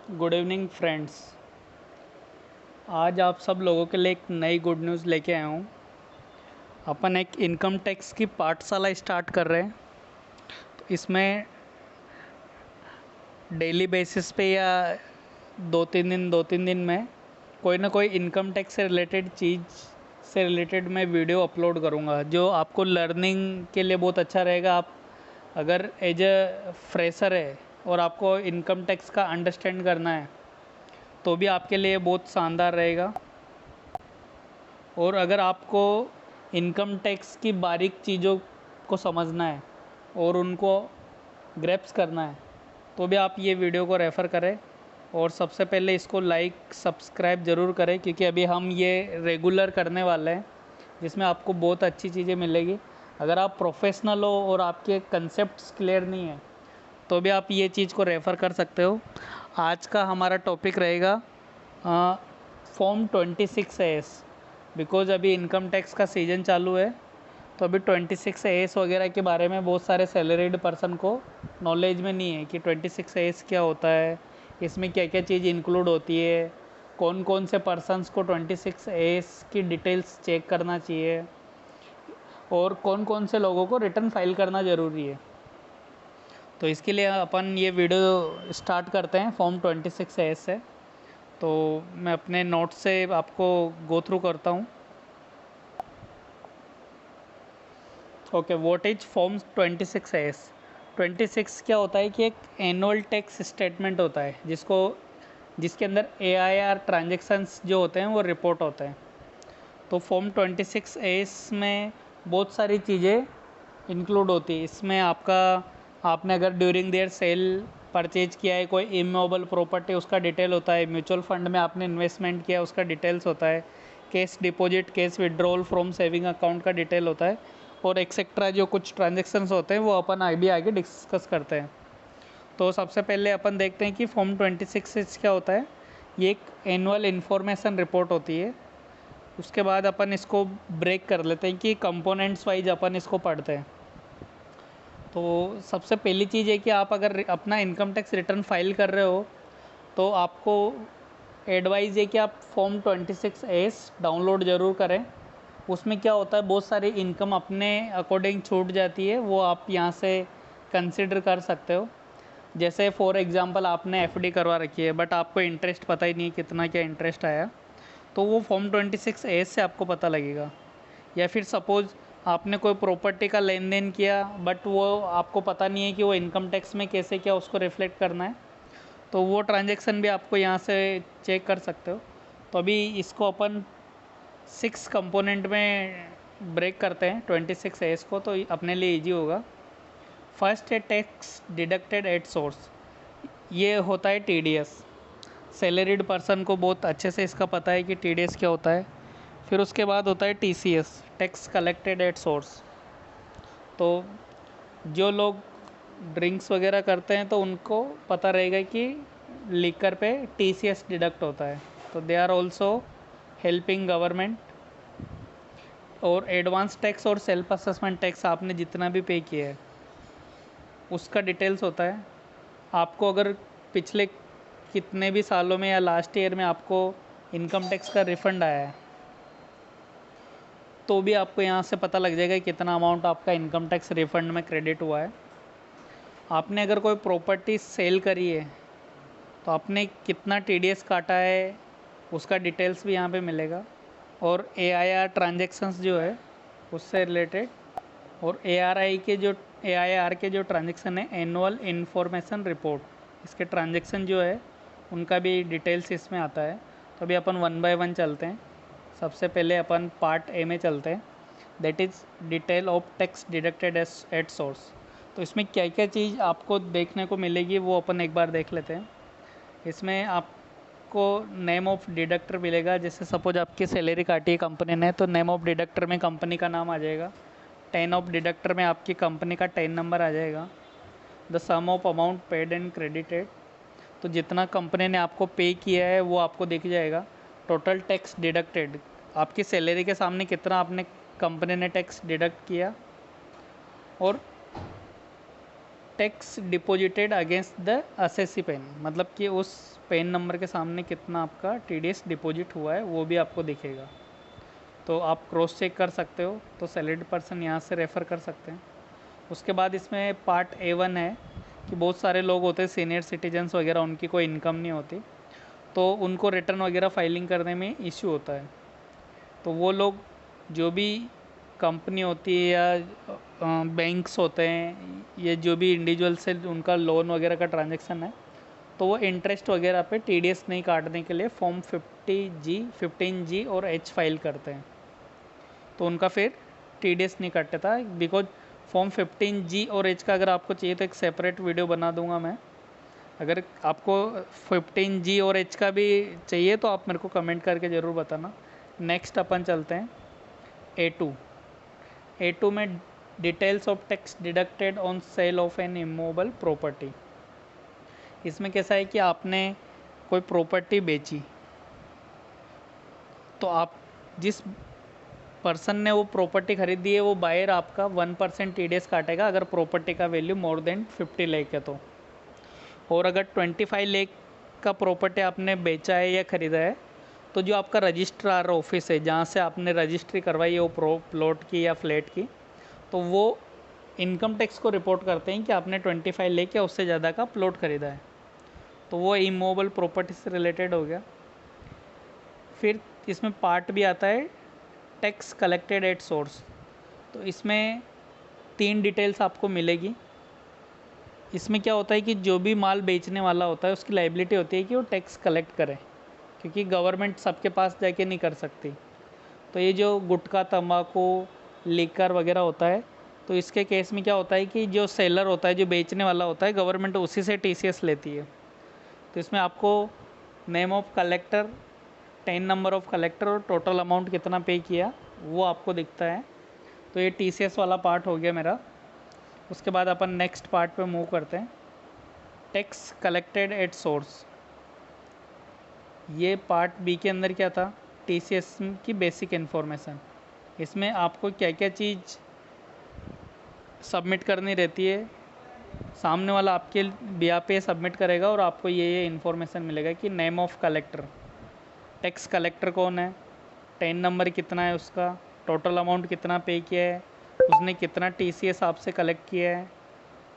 Good evening friends. आज आप सब लोगों के लिए एक नई गुड न्यूज़ लेके आया हूँ। अपन एक इनकम टैक्स की पाठशाला स्टार्ट कर रहे हैं। तो इसमें डेली बेसिस पे या दो तीन दिन में कोई ना कोई इनकम टैक्स से रिलेटेड चीज़ से रिलेटेड मैं वीडियो अपलोड करूँगा, जो आपको लर्निंग के लिए बहुत अच्छा रहेगा। आप अगर एज अ फ्रेशर है और आपको इनकम टैक्स का अंडरस्टैंड करना है तो भी आपके लिए बहुत शानदार रहेगा। और अगर आपको इनकम टैक्स की बारीक चीज़ों को समझना है और उनको ग्रैप्स करना है तो भी आप ये वीडियो को रेफ़र करें। और सबसे पहले इसको लाइक सब्सक्राइब ज़रूर करें, क्योंकि अभी हम ये रेगुलर करने वाले हैं, जिसमें आपको बहुत अच्छी चीज़ें मिलेगी। अगर आप प्रोफेशनल हो और आपके कंसेप्ट्स क्लियर नहीं है तो भी आप ये चीज़ को रेफ़र कर सकते हो। आज का हमारा टॉपिक रहेगा फॉर्म 26A। बिकॉज़ अभी इनकम टैक्स का सीज़न चालू है, तो अभी 26A वगैरह के बारे में बहुत सारे सैलरीड पर्सन को नॉलेज में नहीं है कि 26A क्या होता है, इसमें क्या क्या चीज़ इंक्लूड होती है, कौन कौन से पर्सन्स को 26A की डिटेल्स चेक करना चाहिए और कौन कौन से लोगों को रिटर्न फाइल करना ज़रूरी है। तो इसके लिए अपन ये वीडियो स्टार्ट करते हैं फॉर्म 26A से। तो मैं अपने नोट से आपको गो थ्रू करता हूँ। Okay, what is form 26A। 26 क्या होता है कि एक एनुअल टैक्स स्टेटमेंट होता है जिसके अंदर AIR ट्रांजेक्शन्स जो होते हैं वो रिपोर्ट होते हैं। तो फॉर्म 26A में बहुत सारी चीज़ें इंक्लूड होती है। इसमें आपने अगर ड्यूरिंग देयर सेल परचेज किया है कोई इमूवेबल प्रॉपर्टी, उसका डिटेल होता है। म्यूचुअल फंड में आपने इन्वेस्टमेंट किया, उसका डिटेल्स होता है। Cash deposit, cash withdrawal from saving account का डिटेल होता है। और एक्सेट्रा जो कुछ ट्रांजेक्शन्स होते हैं वो अपन अभी आगे डिस्कस करते हैं। तो सबसे पहले अपन देखते हैं कि फॉर्म 26 क्या होता है। ये एक एनुअल इन्फॉर्मेशन रिपोर्ट होती है। उसके बाद अपन इसको ब्रेक कर लेते हैं कि कंपोनेंट्स वाइज अपन इसको पढ़ते हैं। तो सबसे पहली चीज़ है कि आप अगर अपना इनकम टैक्स रिटर्न फाइल कर रहे हो तो आपको एडवाइज़ है कि आप फॉर्म 26A डाउनलोड ज़रूर करें। उसमें क्या होता है, बहुत सारी इनकम अपने अकॉर्डिंग छूट जाती है, वो आप यहाँ से कंसिडर कर सकते हो। जैसे फॉर एग्ज़ाम्पल आपने FD करवा रखी है बट आपको इंटरेस्ट पता ही नहीं कितना क्या इंटरेस्ट आया, तो वो फॉर्म 26A से आपको पता लगेगा। या फिर सपोज़ आपने कोई प्रॉपर्टी का लेन देन किया बट वो आपको पता नहीं है कि वो इनकम टैक्स में कैसे क्या उसको रिफ्लेक्ट करना है, तो वो ट्रांजैक्शन भी आपको यहाँ से चेक कर सकते हो। तो अभी इसको अपन 6 कंपोनेंट में ब्रेक करते हैं 26A को, तो अपने लिए ईजी होगा। फर्स्ट है टैक्स डिडक्टेड एट सोर्स। ये होता है TDS। सैलरीड पर्सन को बहुत अच्छे से इसका पता है कि TDS क्या होता है। फिर उसके बाद होता है TCS, tax collected at source. तो जो लोग ड्रिंक्स वगैरह करते हैं तो उनको पता रहेगा कि लिकर पे TCS डिडक्ट होता है, तो they are also helping government. और एडवांस टैक्स और सेल्फ असेसमेंट टैक्स आपने जितना भी पे किया है उसका डिटेल्स होता है। आपको अगर पिछले कितने भी सालों में या लास्ट ईयर में आपको इनकम टैक्स का रिफ़ंड आया है तो भी आपको यहाँ से पता लग जाएगा कितना अमाउंट आपका इनकम टैक्स रिफ़ंड में क्रेडिट हुआ है। आपने अगर कोई प्रॉपर्टी सेल करी है तो आपने कितना TDS काटा है उसका डिटेल्स भी यहाँ पे मिलेगा। और AIR ट्रांजेक्शन्स जो है उससे रिलेटेड, और AIR के जो ट्रांजेक्शन है एनुअल इन्फॉर्मेशन रिपोर्ट, इसके ट्रांजेक्शन जो है उनका भी डिटेल्स इसमें आता है। तो अभी अपन 1 बाय 1 चलते हैं। सबसे पहले अपन पार्ट A में चलते हैं, that is detail of tax deducted at source. तो इसमें क्या क्या चीज़ आपको देखने को मिलेगी वो अपन एक बार देख लेते हैं। इसमें आपको नेम ऑफ डिडक्टर मिलेगा। जैसे सपोज आपकी सैलरी काटी है कंपनी ने तो नेम ऑफ डिडक्टर में कंपनी का नाम आ जाएगा। टेन ऑफ डिडक्टर में आपकी कंपनी का टेन नंबर आ जाएगा। The sum of amount paid and credited, तो जितना कंपनी ने आपको पे किया है वो आपको दिख जाएगा। टोटल टैक्स डिडक्टेड, आपकी सैलरी के सामने कितना आपने कंपनी ने टैक्स डिडक्ट किया। और tax deposited against the assessee PAN, मतलब कि उस पेन नंबर के सामने कितना आपका TDS डिपॉजिट हुआ है वो भी आपको दिखेगा। तो आप क्रॉस चेक कर सकते हो, तो सैलरीड पर्सन यहाँ से रेफ़र कर सकते हैं। उसके बाद इसमें पार्ट A1 है कि बहुत सारे लोग होते हैं सीनियर सिटीजन्स वगैरह, उनकी कोई इनकम नहीं होती, तो उनको रिटर्न वगैरह फाइलिंग करने में इश्यू होता है। तो वो लोग, जो भी कंपनी होती है या बैंक्स होते हैं, ये जो भी इंडिविजुअल से उनका लोन वगैरह का ट्रांजैक्शन है, तो वो इंटरेस्ट वगैरह पे TDS नहीं काटने के लिए फॉर्म 50G, 15G और H फाइल करते हैं। तो उनका फिर TDS नहीं कटता, बिकॉज फॉर्म 15G और H का अगर आपको चाहिए तो एक सेपरेट वीडियो बना दूंगा मैं। अगर आपको 15G और H का भी चाहिए तो आप मेरे को कमेंट करके ज़रूर बताना। नेक्स्ट अपन चलते हैं A2। A2 में details of tax deducted on sale of N immovable property. इसमें कैसा है कि आपने कोई प्रॉपर्टी बेची, तो आप जिस पर्सन ने वो प्रॉपर्टी खरीदी है वो बायर आपका 1% TDS काटेगा अगर प्रॉपर्टी का वैल्यू मोर देन 50 लाख है तो। और अगर 25 लाख का प्रॉपर्टी आपने बेचा है या ख़रीदा है, तो जो आपका रजिस्ट्रार ऑफिस है जहाँ से आपने रजिस्ट्री करवाई है वो प्लॉट की या फ्लैट की, तो वो इनकम टैक्स को रिपोर्ट करते हैं कि आपने 25 लाख या उससे ज़्यादा का प्लॉट ख़रीदा है। तो वो इमूवेबल प्रॉपर्टी से रिलेटेड हो गया। फिर इसमें पार्ट भी आता है टैक्स कलेक्टेड एट सोर्स। तो इसमें 3 डिटेल्स आपको मिलेगी। इसमें क्या होता है कि जो भी माल बेचने वाला होता है उसकी लाइबिलिटी होती है कि वो टैक्स कलेक्ट करे, क्योंकि गवर्नमेंट सबके पास जाके नहीं कर सकती। तो ये जो गुटखा, तंबाकू, लीकर वगैरह होता है, तो इसके केस में क्या होता है कि जो सेलर होता है, जो बेचने वाला होता है, गवर्नमेंट उसी से TCS लेती है। तो इसमें आपको name of collector, 10 number of collector और टोटल अमाउंट कितना पे किया वो आपको दिखता है। तो ये TCS वाला पार्ट हो गया मेरा। उसके बाद अपन नेक्स्ट पार्ट पे मूव करते हैं, टैक्स कलेक्टेड एट सोर्स। ये पार्ट B के अंदर क्या था, TCS की बेसिक इन्फॉर्मेशन। इसमें आपको क्या क्या चीज़ सबमिट करनी रहती है, सामने वाला आपके बिहा पे सबमिट करेगा और आपको ये इन्फॉर्मेशन मिलेगा कि name of collector, tax collector कौन है, 10 नंबर कितना है उसका, टोटल अमाउंट कितना पे किया है, उसने कितना TCS आपसे कलेक्ट किया है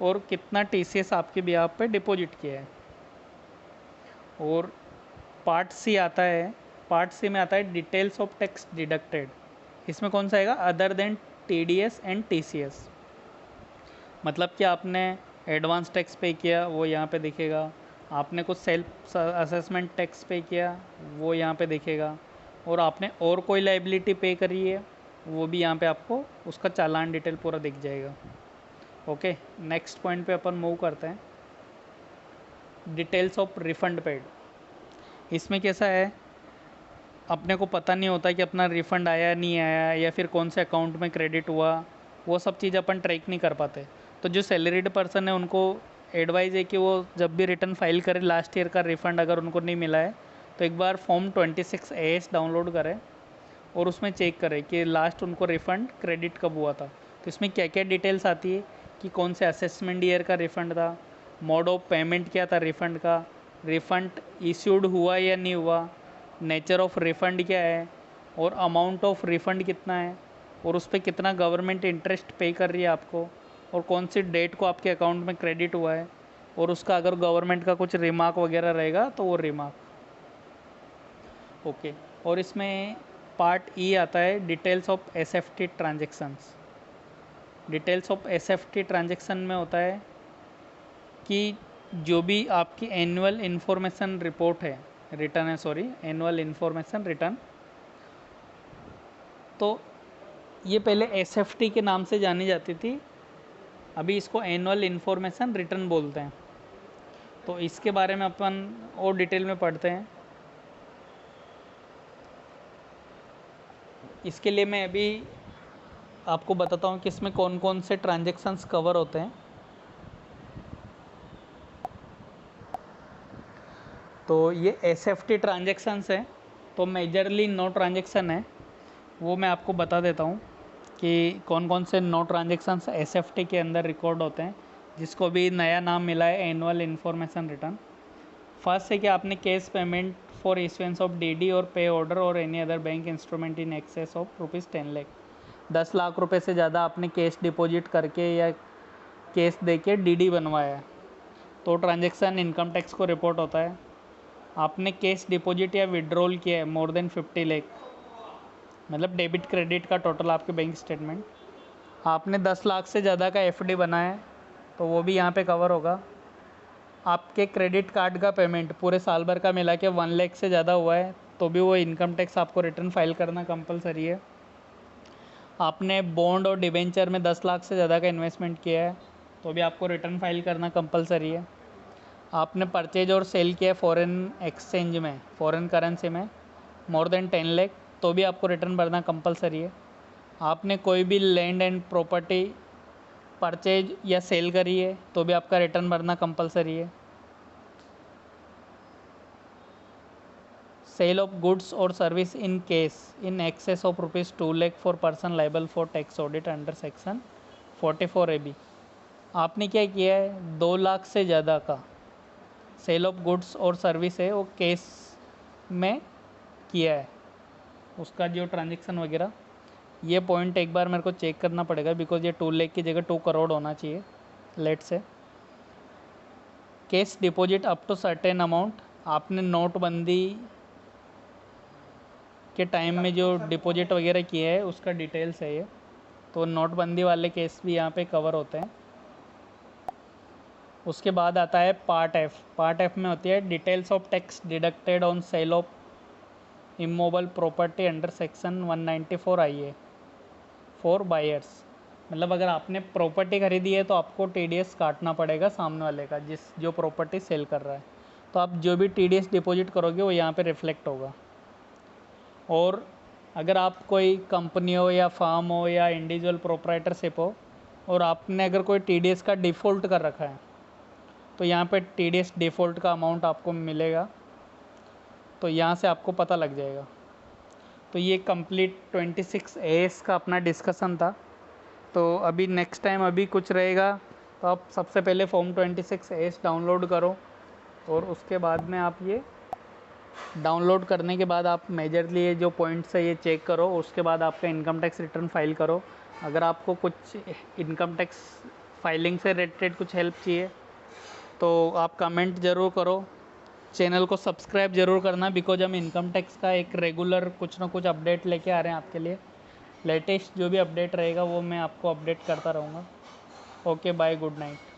और कितना TCS आपके बिहार पे डिपॉजिट किया है। और पार्ट C आता है, पार्ट C में आता है डिटेल्स ऑफ टैक्स डिडक्टेड। इसमें कौन सा आएगा, other than TDS and TCS। मतलब कि आपने एडवांस टैक्स पे किया वो यहाँ पे दिखेगा, आपने कुछ सेल्फ असेसमेंट टैक्स पे किया वो यहाँ पे दिखेगा, और आपने और कोई लाइबिलिटी पे करी है वो भी यहाँ पे आपको उसका चालान डिटेल पूरा दिख जाएगा। ओके, नेक्स्ट पॉइंट पे अपन मूव करते हैं, डिटेल्स ऑफ रिफ़ंड पेड। इसमें कैसा है, अपने को पता नहीं होता कि अपना रिफ़ंड आया नहीं आया या फिर कौन से अकाउंट में क्रेडिट हुआ, वो सब चीज़ अपन ट्रैक नहीं कर पाते। तो जो सैलरीड पर्सन है उनको एडवाइस है कि वो जब भी रिटर्न फाइल करें, लास्ट ईयर का रिफ़ंड अगर उनको नहीं मिला है तो एक बार फॉर्म 26AS डाउनलोड करें और उसमें चेक करें कि लास्ट उनको रिफ़ंड क्रेडिट कब हुआ था। तो इसमें क्या क्या डिटेल्स आती है कि कौन से असेसमेंट ईयर का रिफ़ंड था, मोड ऑफ पेमेंट क्या था रिफ़ंड का, रिफ़ंड इश्यूड हुआ या नहीं हुआ, नेचर ऑफ रिफ़ंड क्या है, और अमाउंट ऑफ रिफ़ंड कितना है, और उस पर कितना गवर्नमेंट इंटरेस्ट पे कर रही है आपको, और कौन सी डेट को आपके अकाउंट में क्रेडिट हुआ है, और उसका अगर गवर्नमेंट का कुछ रिमार्क वगैरह रहेगा तो वो रिमार्क। ओके, और इसमें पार्ट E आता है details of SFT transactions. Details of SFT transaction में होता है कि जो भी आपकी एनुअल इन्फॉर्मेशन रिपोर्ट है, रिटर्न है, सॉरी, एनुअल इन्फॉर्मेशन रिटर्न, तो ये पहले SFT के नाम से जानी जाती थी, अभी इसको एनुअल इन्फॉर्मेशन रिटर्न बोलते हैं। तो इसके बारे में अपन और डिटेल में पढ़ते हैं। इसके लिए मैं अभी आपको बताता हूँ कि इसमें कौन कौन से ट्रांजेक्शन्स कवर होते हैं। तो ये SFT ट्रांजेक्शन्स हैं, तो मेजरली 9 ट्रांजेक्शन है, वो मैं आपको बता देता हूँ कि कौन कौन से 9 ट्रांजेक्शन्स SFT के अंदर रिकॉर्ड होते हैं, जिसको भी नया नाम मिला है एनुअल इन्फॉर्मेशन रिटर्न। फर्स्ट है कि आपने cash payment for issuance of DD और पे ऑर्डर और any other bank instrument in excess of ₹10 lakh. 10 lakh रुपए से ज़्यादा आपने कैश डिपॉजिट करके या कैश दे के डीडी बनवाया है तो ट्रांजैक्शन इनकम टैक्स को रिपोर्ट होता है। आपने कैश डिपॉजिट या विड्रॉल किया है मोर देन 50 लाख, मतलब डेबिट क्रेडिट का टोटल आपके बैंक स्टेटमेंट। आपने 10 लाख से ज़्यादा का एफडी बनाया है तो वो भी यहाँ पे कवर होगा। आपके क्रेडिट कार्ड का पेमेंट पूरे साल भर का मिला के 1 लाख से ज़्यादा हुआ है तो भी वो इनकम टैक्स आपको रिटर्न फाइल करना कंपलसरी है। आपने बॉन्ड और डिबेंचर में 10 लाख से ज़्यादा का इन्वेस्टमेंट किया है तो भी आपको रिटर्न फाइल करना कंपलसरी है। आपने परचेज और सेल किया फॉरेन एक्सचेंज में, फॉरेन करेंसी में मोर देन 10 लाख तो भी आपको रिटर्न भरना कंपलसरी है। आपने कोई भी लैंड एंड प्रॉपर्टी परचेज या सेल करी है तो भी आपका रिटर्न भरना कंपलसरी है। सेल ऑफ गुड्स और service in case in excess of ₹2 lakh for person liable for tax audit under section 44AB। आपने क्या किया है, 2 लाख से ज़्यादा का सेल ऑफ गुड्स और सर्विस है वो केस में किया है, उसका जो ट्रांजैक्शन वगैरह, ये पॉइंट एक बार मेरे को चेक करना पड़ेगा बिकॉज ये 2 लाख की जगह 2 करोड़ होना चाहिए लेट से। Cash deposit up to certain amount, आपने नोटबंदी के टाइम में जो डिपॉजिट वगैरह किया है उसका डिटेल्स है ये, तो नोटबंदी वाले केस भी यहाँ पे कवर होते हैं। उसके बाद आता है पार्ट एफ। पार्ट एफ में होती है details of tax deducted on sale of immovable property under section 194IA for buyers. मतलब अगर आपने प्रॉपर्टी खरीदी है तो आपको TDS काटना पड़ेगा सामने वाले का, जो प्रॉपर्टी सेल कर रहा है, तो आप जो भी TDS डिपॉजिट करोगे वो यहाँ पे रिफ्लेक्ट होगा। और अगर आप कोई कंपनी हो या फार्म हो या इंडिविजुअल प्रोप्राइटरशिप हो और आपने अगर कोई TDS का डिफ़ॉल्ट कर रखा है तो यहाँ पे TDS डिफ़ॉल्ट का अमाउंट आपको मिलेगा, तो यहाँ से आपको पता लग जाएगा। तो ये कंप्लीट 26AS का अपना डिस्कशन था। तो अभी नेक्स्ट टाइम अभी कुछ रहेगा तो आप सबसे पहले फॉर्म 26AS डाउनलोड करो और उसके बाद में आप ये डाउनलोड करने के बाद आप मेजरली ये जो पॉइंट्स है ये चेक करो, उसके बाद आपका इनकम टैक्स रिटर्न फाइल करो। अगर आपको कुछ इनकम टैक्स फाइलिंग से रिलेटेड कुछ हेल्प चाहिए तो आप कमेंट ज़रूर करो। चैनल को सब्सक्राइब ज़रूर करना बिकॉज हम इनकम टैक्स का एक रेगुलर कुछ ना कुछ अपडेट लेके आ रहे हैं आपके लिए। लेटेस्ट जो भी अपडेट रहेगा वो मैं आपको अपडेट करता रहूँगा। Okay bye, good night.